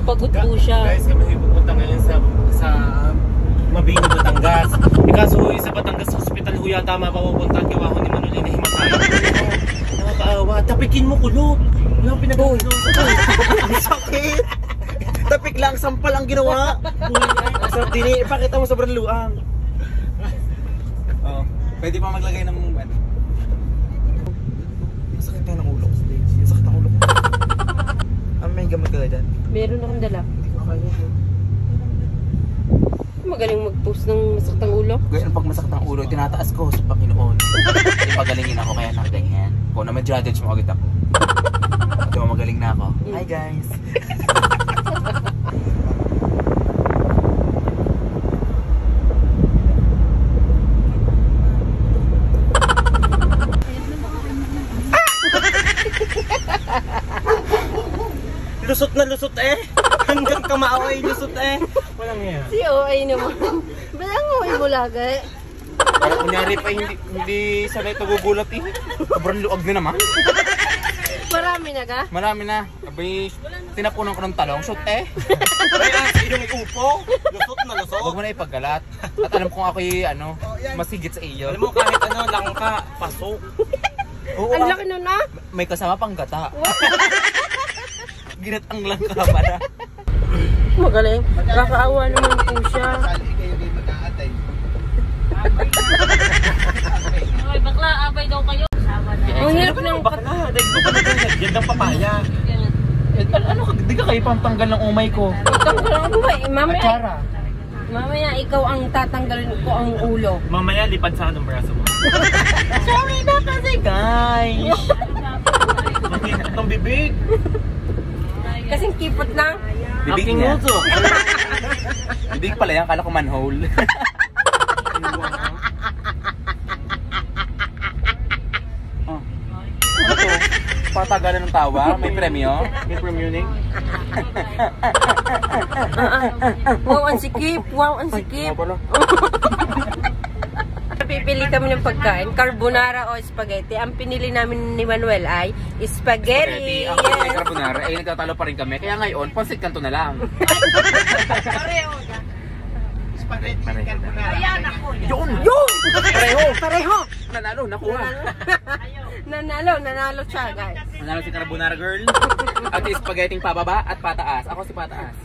pagod po siya. Guys, kami pupunta ngayon sa Mabini, Batangas. Kaso sa Batangas Hospital ho yata mapapunta ang gawa ko ni Manolin na himatay. Nakakaawa. Tapikin mo kulot. Wala ang pinagawin doon. Sakit! Tapik lang, sampal ang ginawa. Sarap din eh. Ipakita mo sobrang luang. Oh, pwede pa maglagay ng ano. Masakit na ng ulo. Masakit ang ulo ko. May gamot ka dyan? Meron akong dala. Hindi ko kaya. Magaling mag-post ng masakit ang ulo. Ganyan pag masakit ang ulo, tinataas ko sa Panginoon. Ipagalingin ako kaya nang ganyan. Kung naman judge mo agad ako. Ito, magaling na ako. Hi guys! Lusot na lusot eh! Hanggang kamao ay lusot eh! Walang yan. Si OA naman. Ba't ang OA mo lagay? Kaya kunyari pa hindi sanay nagugulat eh. Sobrang luag na naman. Marami na ka? Marami na. Abay, tinapunan ko ng talong. Shoot eh. Kaya yung upo. Lusot na lusot. Huwag mo na ipaggalat. At alam kong ako'y masigit sa iyo. Alam mo kahit ano, langka, paso. Oo, Ang laki nun ah! may kasama pang gata. Ginatang lang ka pala. Magaling. Kakaawa naman po siya. Ay, bakla, abay daw kayo. Ang hirap ng Bakla, dahil ko pa na yan ng papaya. Ano ka, di ka kayo pantanggal ng umay ko. Tanggal ang buhay. Mamaya, Atsara. mamaya ikaw ang tatanggalin ko ang ulo. Mamaya lipad sa anong braso mo. Sorry na kasi guys. Makita itong bibig. Kasing kipot lang. Bibig niya. Bibig pala yan, kala ko manhole. Oh. Ano to? Patagalan ng tawa? May premyo? May premiuming. Wow, ang sikip. Wow, ang sikip. Pipili kami ng pagkain, carbonara o spaghetti. Ang pinili namin ni Manuel ay spaghetti. Ang yes. Carbonara, ay nagtatalo pa rin kami. Kaya ngayon, pansit kanto na lang. Pareho. Spaghetti, carbonara. Ayan ako. Yun! Yun! Pareho! Pareho! Nanalo, nakuha. Nanalo siya, guys. Nanalo si Carbonara girl. At si spaghetti pababa at pataas. Ako si pataas.